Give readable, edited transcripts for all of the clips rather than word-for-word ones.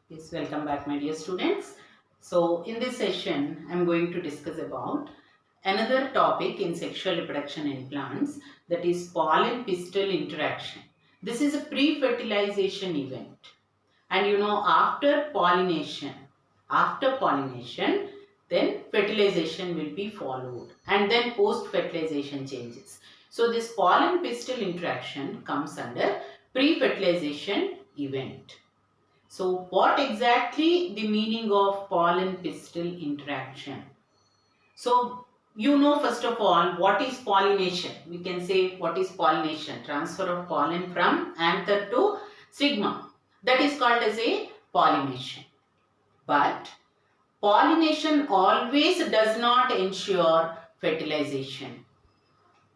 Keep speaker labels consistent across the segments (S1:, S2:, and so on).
S1: Yes, welcome back my dear students. So in this session, I am going to discuss about another topic in sexual reproduction in plants, that is pollen pistil interaction. This is a pre-fertilization event, and after pollination, then fertilization will be followed, and then post-fertilization changes. So this pollen pistil interaction comes under pre-fertilization event. So what exactly the meaning of pollen pistil interaction? So first of all what is pollination. We can say what is pollination? Transfer of pollen from anther to stigma. That is called as a pollination. But pollination always does not ensure fertilization.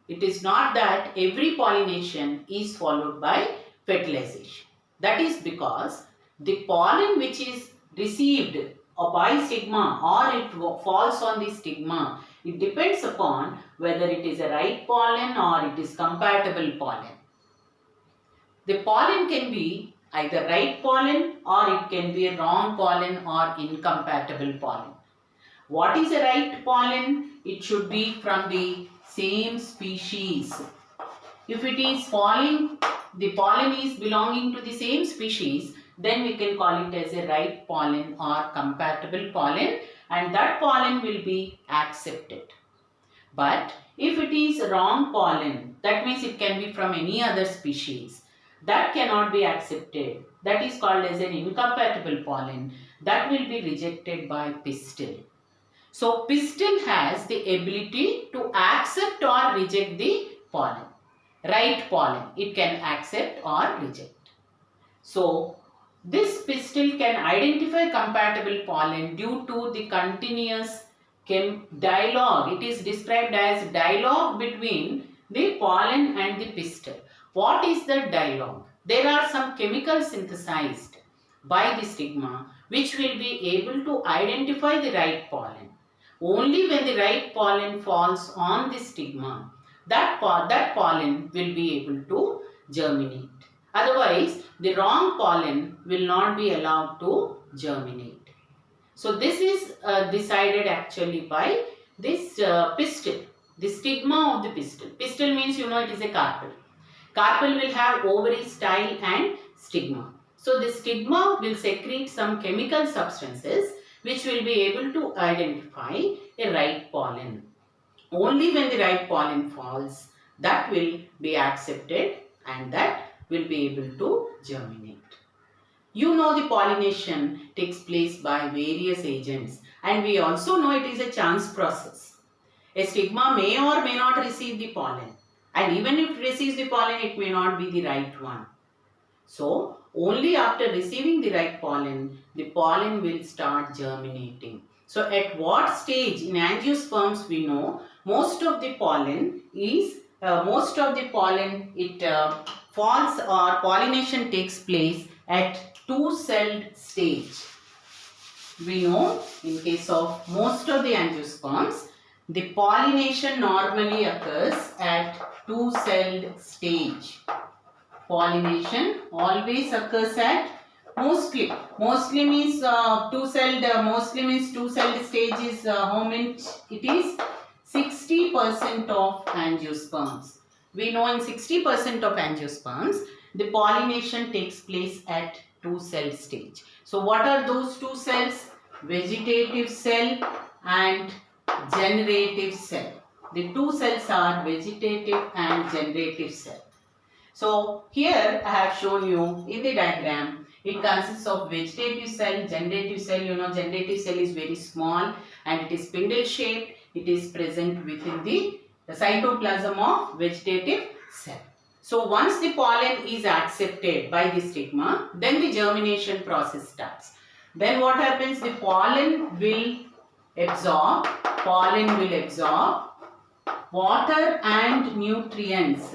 S1: It is not that every pollination is followed by fertilization. That is because the pollen which is received by stigma or it falls on the stigma, it depends upon whether it is a right pollen or it is compatible pollen. The pollen can be either right pollen or it can be a wrong pollen or incompatible pollen. What is a right pollen? It should be from the same species. If it is falling, the pollen is belonging to the same species, then we can call it as a right pollen or compatible pollen, and that pollen will be accepted. But if it is wrong pollen, that means it can be from any other species, that cannot be accepted. That is called as an incompatible pollen. That will be rejected by pistil. So pistil has the ability to accept or reject the pollen. Right pollen, it can accept or reject. So this pistil can identify compatible pollen due to the continuous dialogue. It is described as dialogue between the pollen and the pistil. What is the dialogue? There are some chemicals synthesized by the stigma which will be able to identify the right pollen. Only when the right pollen falls on the stigma, that pollen will be able to germinate. Otherwise, the wrong pollen will not be allowed to germinate. So this is decided actually by this pistil, the stigma of the pistil. Pistil means it is a carpel. Carpel will have ovary, style and stigma. So the stigma will secrete some chemical substances which will be able to identify a right pollen. Only when the right pollen falls, that will be accepted and that will be able to germinate. The pollination takes place by various agents, and we also know it is a chance process. A stigma may or may not receive the pollen, and even if it receives the pollen, it may not be the right one. So, only after receiving the right pollen, the pollen will start germinating. So, at what stage in angiosperms we know most of the pollen falls or pollination takes place at two-celled stage. We know in case of most of the angiosperms, the pollination normally occurs at two-celled stage. Pollination always occurs at mostly means two-celled stage is how much it is 60% of angiosperms. We know in 60% of angiosperms the pollination takes place at two-cell stage. So what are those two cells? Vegetative cell and generative cell. The two cells are vegetative and generative cell. So here I have shown you in the diagram, it consists of vegetative cell, generative cell. Generative cell is very small and it is spindle shaped. It is present within the cytoplasm of vegetative cell. So once the pollen is accepted by the stigma, then the germination process starts. Then what happens? The pollen will absorb water and nutrients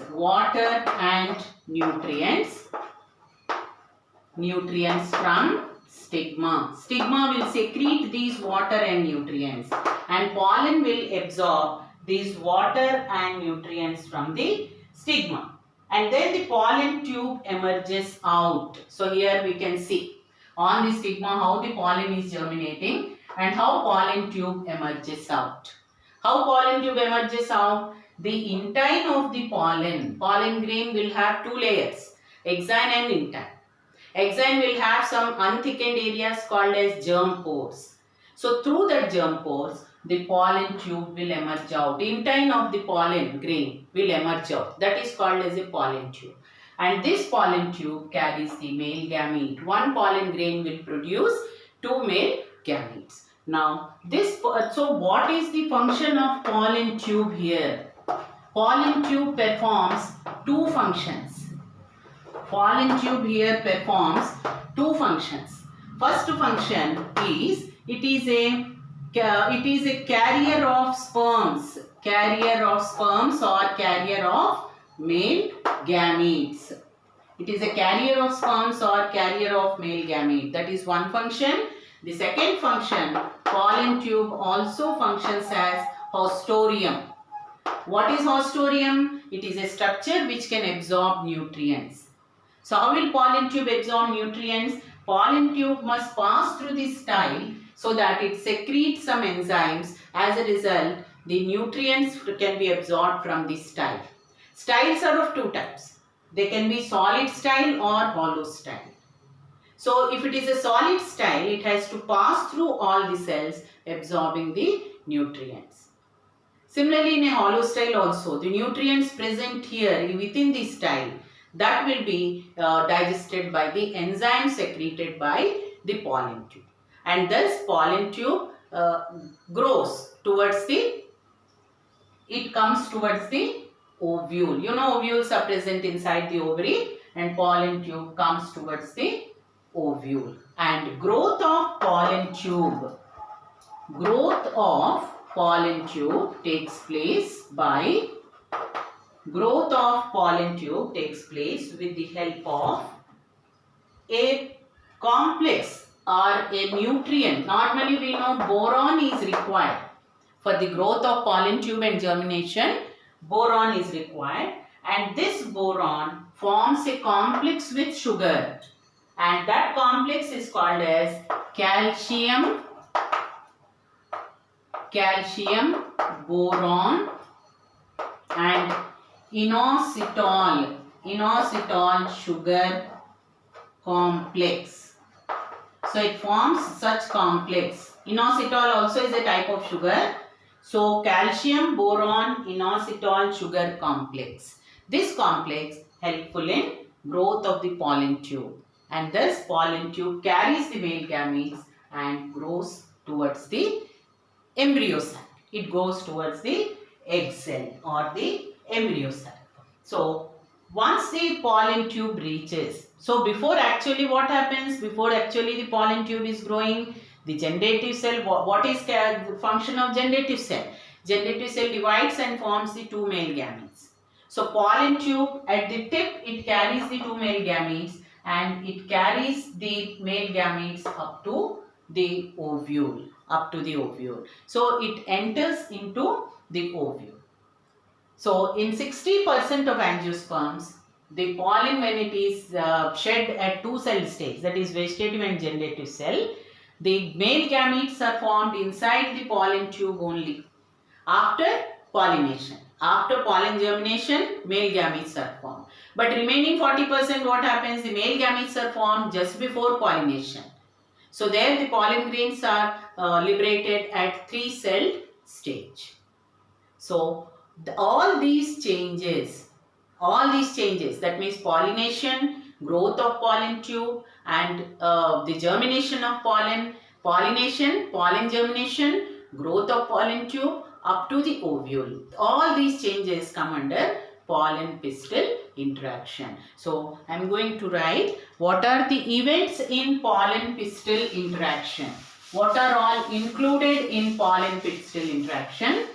S1: from stigma. Stigma will secrete these water and nutrients, and pollen will absorb these water and nutrients from the stigma, and then the pollen tube emerges out. So here we can see on the stigma how the pollen is germinating and how pollen tube emerges out. How pollen tube emerges out? The intine of the pollen grain will have two layers, exine and intine. Exine will have some unthickened areas called as germ pores. So through that germ pores, the pollen tube will emerge out. Intine of the pollen grain will emerge out. That is called as a pollen tube. And this pollen tube carries the male gamete. One pollen grain will produce two male gametes. Now, so what is the function of pollen tube here? Pollen tube performs two functions. Pollen tube here performs two functions. First function is it is a carrier of sperms or carrier of male gametes. It is a carrier of sperms or carrier of male gamete. That is one function. The second function, pollen tube also functions as haustorium. What is haustorium? It is a structure which can absorb nutrients. So how will pollen tube absorb nutrients? Pollen tube must pass through the style so that it secretes some enzymes. As a result, the nutrients can be absorbed from the style. Styles are of two types. They can be solid style or hollow style. So if it is a solid style, it has to pass through all the cells absorbing the nutrients. Similarly, in a hollow style also, the nutrients present here within the style, that will be digested by the enzyme secreted by the pollen tube. And thus pollen tube grows towards it comes towards the ovule. You know, ovules are present inside the ovary and pollen tube comes towards the ovule. And growth of pollen tube takes place with the help of a complex or a nutrient. Normally we know boron is required for the growth of pollen tube and germination. Boron is required, and this boron forms a complex with sugar, and that complex is called as calcium boron and inositol sugar complex. So it forms such complex. Inositol also is a type of sugar. So calcium boron inositol sugar complex. This complex helpful in growth of the pollen tube, and thus pollen tube carries the male gametes and grows towards the embryo sac. It goes towards the egg cell or the embryo sac. So once the pollen tube reaches, so before actually what happens? Before actually the pollen tube is growing, the generative cell, what is the function of generative cell? Generative cell divides and forms the two male gametes. So pollen tube at the tip, it carries the two male gametes and it carries the male gametes up to the ovule. So it enters into the ovule. So in 60% of angiosperms, the pollen, when it is shed at two cell stage, that is vegetative and generative cell, the male gametes are formed inside the pollen tube only. After pollination, after pollen germination, male gametes are formed. But remaining 40%, what happens? The male gametes are formed just before pollination. So there the pollen grains are liberated at 3-celled stage. So all these changes, that means pollination, growth of pollen tube and the germination of pollen, pollination, pollen germination, growth of pollen tube up to the ovule. All these changes come under pollen pistil interaction. So I am going to write what are the events in pollen pistil interaction. What are all included in pollen pistil interaction?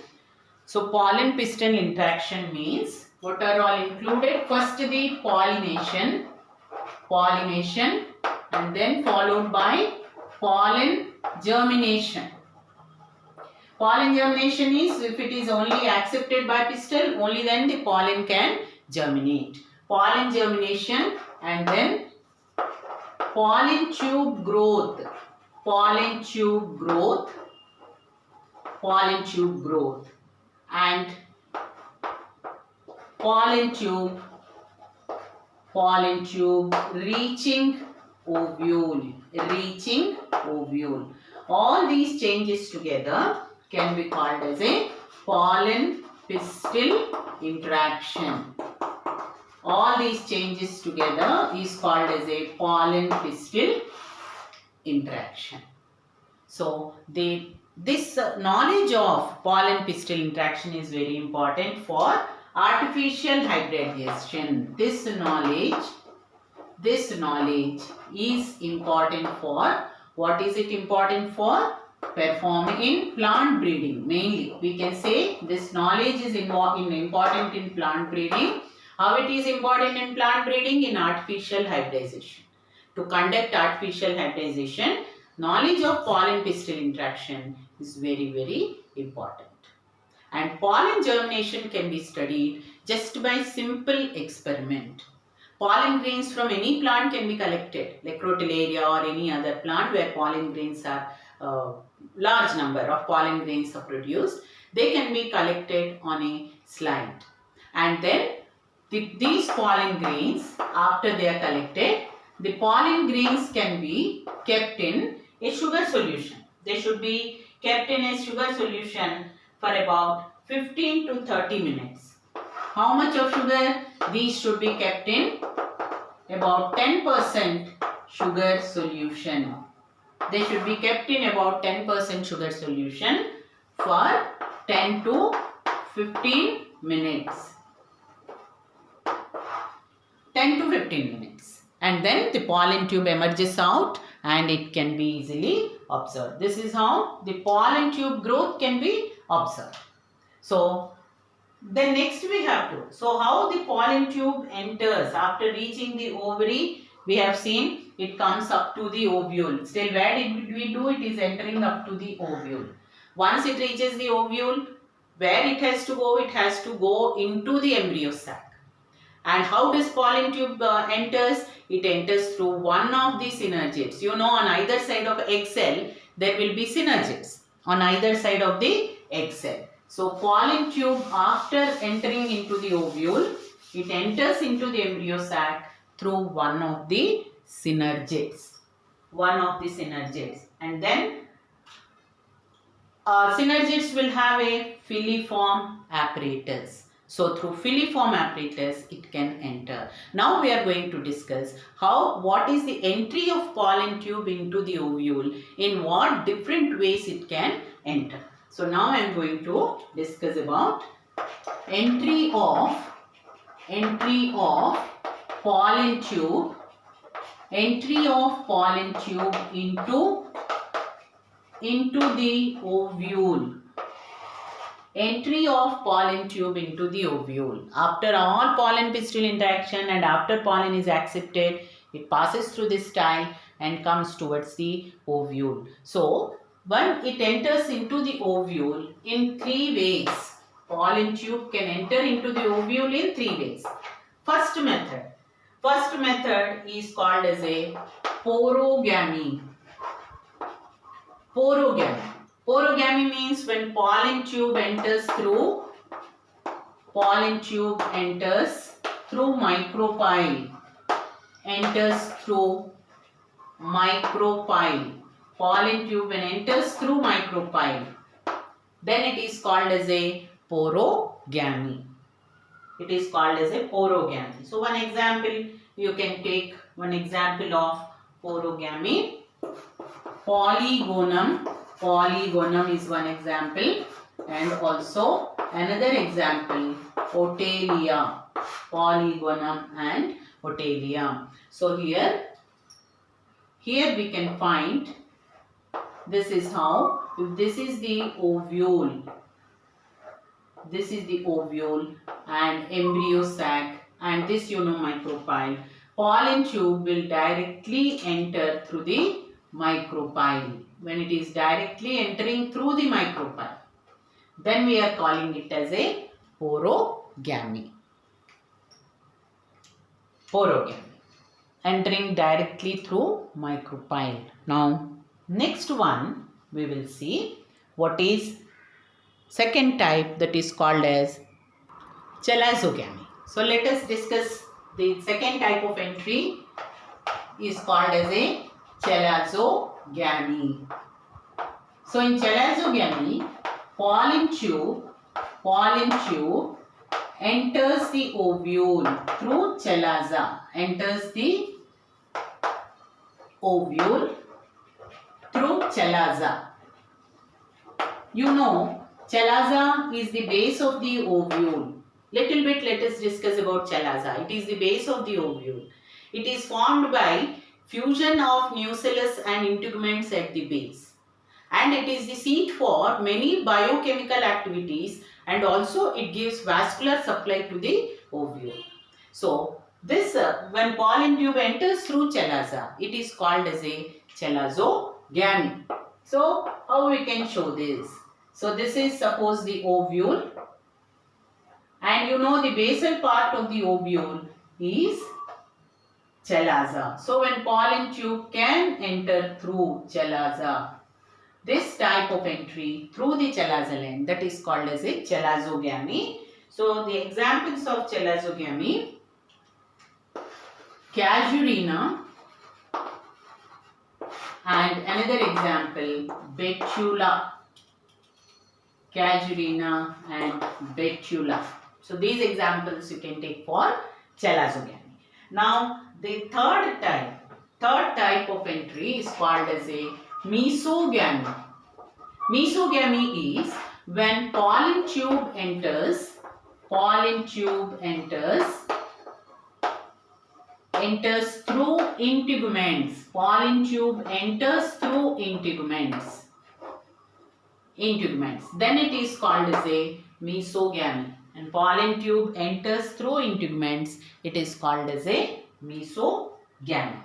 S1: So pollen pistil interaction means what are all included? First the pollination and then followed by pollen germination. Pollen germination is if it is only accepted by pistil, only then the pollen can germinate. Pollen germination and then pollen tube growth, pollen tube growth, pollen tube growth, and pollen tube reaching ovule, reaching ovule. All these changes together can be called as a pollen pistil interaction. All these changes together is called as a pollen pistil interaction. So this knowledge of pollen pistil interaction is very important for artificial hybridization. This knowledge is important for, what is it important for? Performing in plant breeding. Mainly we can say this knowledge is important in plant breeding. How it is important in plant breeding? In artificial hybridization. To conduct artificial hybridization, knowledge of pollen pistil interaction is very, very important. And pollen germination can be studied just by simple experiment. Pollen grains from any plant can be collected, like Crotalaria or any other plant where pollen grains are, large number of pollen grains are produced. They can be collected on a slide. And then these pollen grains, after they are collected, the pollen grains can be kept in a sugar solution. They should be kept in a sugar solution for about 15 to 30 minutes. How much of sugar? These should be kept in about 10% sugar solution. They should be kept in about 10% sugar solution for 10 to 15 minutes. 10 to 15 minutes. And then the pollen tube emerges out and it can be easily observed. This is how the pollen tube growth can be observed. So then next we have to, so how the pollen tube enters after reaching the ovary. We have seen it comes up to the ovule. Still, where did we do? It is entering up to the ovule. Once it reaches the ovule, where it has to go? It has to go into the embryo sac. And how does pollen tube enters? It enters through one of the synergids. You know, on either side of egg cell, there will be synergids on either side of the egg cell. So pollen tube, after entering into the ovule, it enters into the embryo sac through one of the synergids. And then synergids will have a filiform apparatus. So through filiform apparatus it can enter. Now we are going to discuss what is the entry of pollen tube into the ovule, in what different ways it can enter. So now I am going to discuss about entry of pollen tube into the ovule. Entry of pollen tube into the ovule. After all pollen pistil interaction and after pollen is accepted, it passes through this style and comes towards the ovule. So when it enters into the ovule in 3 ways. Pollen tube can enter into the ovule in 3 ways. First method is called as a porogamy. Porogamy means when pollen tube enters through micropyle. Pollen tube when enters through micropyle, then it is called as a porogamy. So one example, you can take one example of porogamy. Polygonum is one example, and also another example, Otalia. Polygonum and Otalia. So here we can find, this is how, if this is the ovule and embryo sac, and this micropyle, pollen tube will directly enter through the micropyle. When it is directly entering through the micropyle, then we are calling it as a porogamy. entering directly through micropyle. Now, next one we will see what is second type, that is called as chelazogamy. So, let us discuss the second type of entry is called as a chelazogamy. So, in chelazogamy, pollen tube enters the ovule through chelaza, enters the ovule through chelaza. You know, chelaza is the base of the ovule. Little bit let us discuss about chelaza. It is the base of the ovule. It is formed by fusion of nucellus and integuments at the base. And it is the seat for many biochemical activities, and also it gives vascular supply to the ovule. So, this when pollen tube enters through chelaza, it is called as a chelazogamy. So, how we can show this? So, this is suppose the ovule, and you know the basal part of the ovule is chelaza. So, when pollen tube can enter through chelaza, this type of entry through the chelaza land, that is called as a chelazogamy. So, the examples of chelazogamy: Casuarina, and another example, Betula. Casuarina and Betula. So, these examples you can take for chelazogamy. Now, the third type of entry is called as a mesogamy. Mesogamy is when pollen tube enters through integuments. Pollen tube enters through integuments. Then it is called as a mesogamy. And pollen tube enters through integuments, it is called as a mesogamy.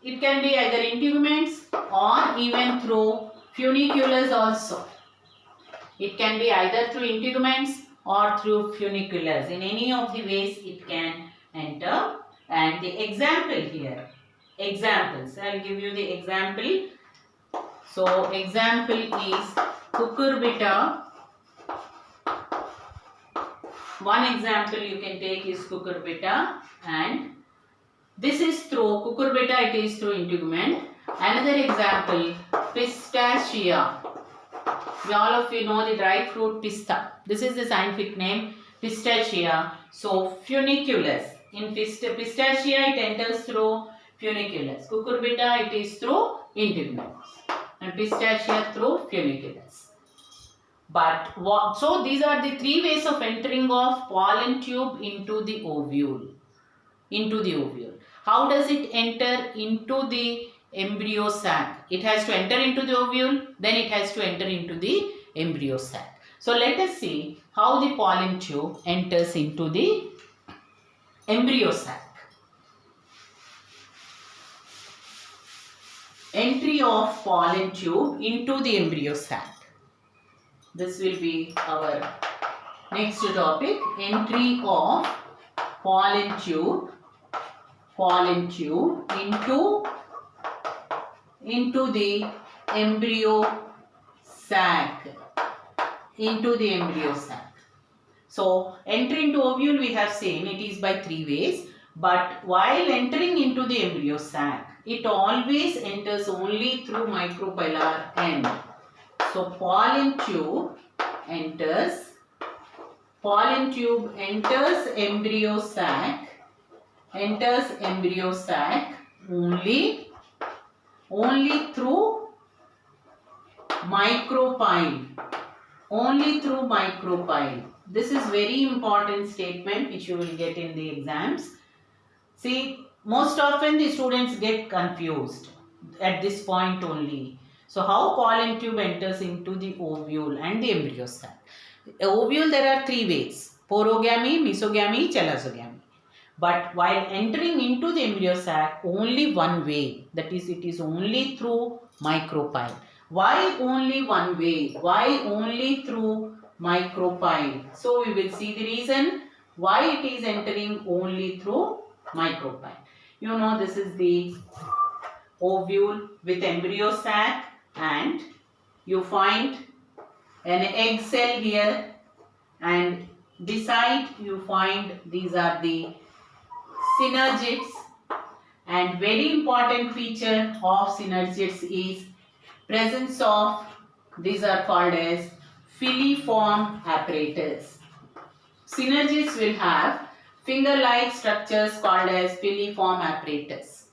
S1: It can be either integuments or even through funiculars also. It can be either through integuments or through funiculars. In any of the ways it can enter. And the example here, examples, I will give you the example. So, example is cucurbita. One example you can take is cucurbita, and this is through cucurbita, it is through integument. Another example, pistachia. All of you know the dry fruit pista. This is the scientific name, pistachia. So, funiculars. In pistachia it enters through funiculars. Cucurbita it is through integuments. And pistachia through funiculars. But so these are the three ways of entering of pollen tube into the ovule. How does it enter into the embryo sac? It has to enter into the ovule, then it has to enter into the embryo sac. So let us see how the pollen tube enters into the embryo sac. Entry of pollen tube into the embryo sac. This will be our next topic. Entry of pollen tube into the embryo sac. So, entry into ovule we have seen it is by three ways. But while entering into the embryo sac, it always enters only through micropylar end. So, pollen tube enters embryo sac only through micropyle. This is very important statement which you will get in the exams. See, most often the students get confused at this point only. So, how pollen tube enters into the ovule and the embryo sac? Ovule there are three ways: porogamy, mesogamy, chelazogamy. But while entering into the embryo sac, only one way, that is, it is only through micropyle. Why only one way? Why only through micropyle? So, we will see the reason why it is entering only through micropyle. You know, this is the ovule with embryo sac, and you find an egg cell here, and beside you find these are the synergids. And very important feature of synergids is presence of, these are called as filiform apparatus. Synergids will have finger-like structures called as filiform apparatus.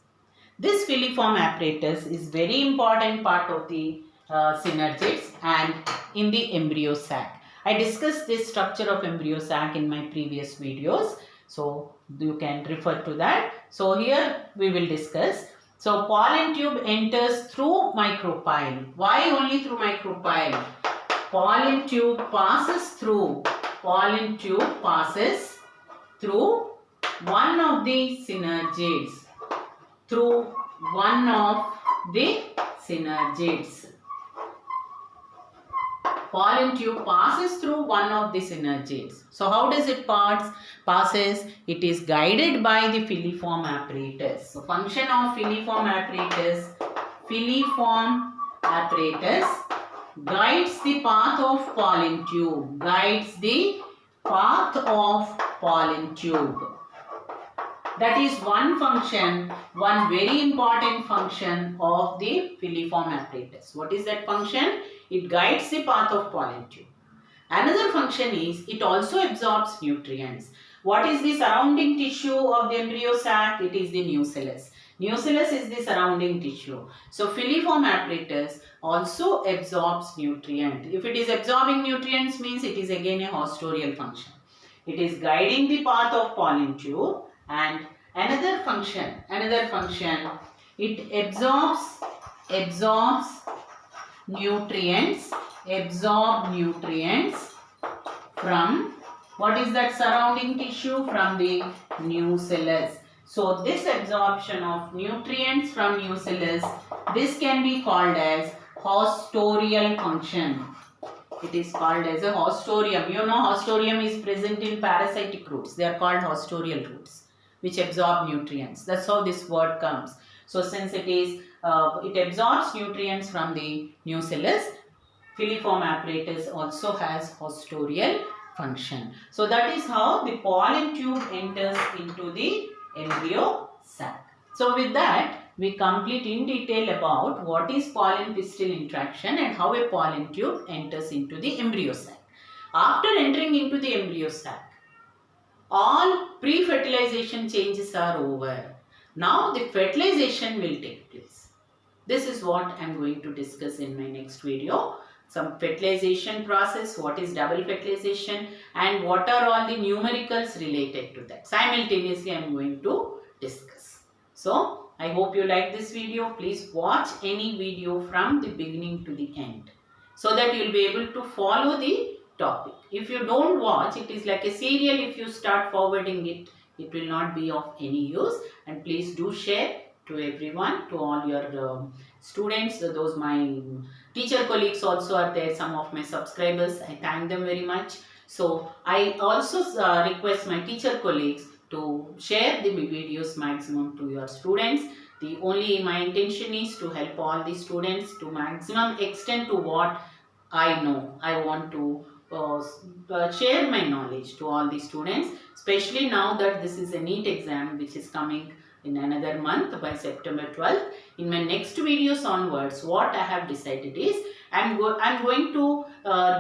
S1: This filiform apparatus is very important part of the synergids and in the embryo sac. I discussed this structure of embryo sac in my previous videos, so you can refer to that. So here we will discuss. So pollen tube enters through micropyle. Why only through micropyle? Pollen tube passes through one of the synergids. Pollen tube passes through one of the synergids. So how does it passes? It is guided by the filiform apparatus. So function of filiform apparatus guides the path of pollen tube. That is one function, one very important function of the filiform apparatus. What is that function? It guides the path of pollen tube. Another function is it also absorbs nutrients. What is the surrounding tissue of the embryo sac? It is the nucellus. Nucellus is the surrounding tissue. So filiform apparatus also absorbs nutrient. If it is absorbing nutrients, means it is again a hostorial function. It is guiding the path of pollen tube. And another function, it absorbs nutrients from, what is that surrounding tissue? From the nucellus. So this absorption of nutrients from nucellus, this can be called as hostorial function. It is called as a hostorium. You know, hostorium is present in parasitic roots. They are called hostorial roots, which absorb nutrients. That's how this word comes. So since it absorbs nutrients from the nucellus, filiform apparatus also has hostorial function. So that is how the pollen tube enters into the embryo sac. So with that, we complete in detail about what is pollen pistil interaction and how a pollen tube enters into the embryo sac. After entering into the embryo sac, all pre-fertilization changes are over. Now the fertilization will take place. This is what I am going to discuss in my next video. Some fertilization process, what is double fertilization, and what are all the numericals related to that. Simultaneously I am going to discuss. So I hope you like this video. Please watch any video from the beginning to the end, so that you will be able to follow the topic. If you don't watch, it is like a serial. If you start forwarding it, it will not be of any use. And please do share to everyone, to all your students. Those my teacher colleagues also are there, some of my subscribers. I thank them very much. So I also request my teacher colleagues to share the videos maximum to your students. My intention is to help all the students to maximum extent to what I know. I want to share my knowledge to all the students, especially now that this is a NEET exam which is coming in another month by September 12th. In my next videos onwards, what I have decided is I'm going to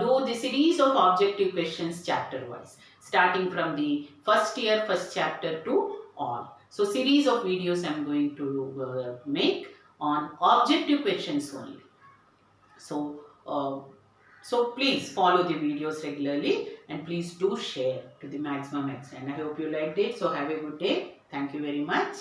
S1: do the series of objective questions chapter wise, starting from the first year, first chapter to all. So series of videos I'm going to make on objective questions only. So please follow the videos regularly and please do share to the maximum extent. I hope you liked it. So have a good day. Thank you very much.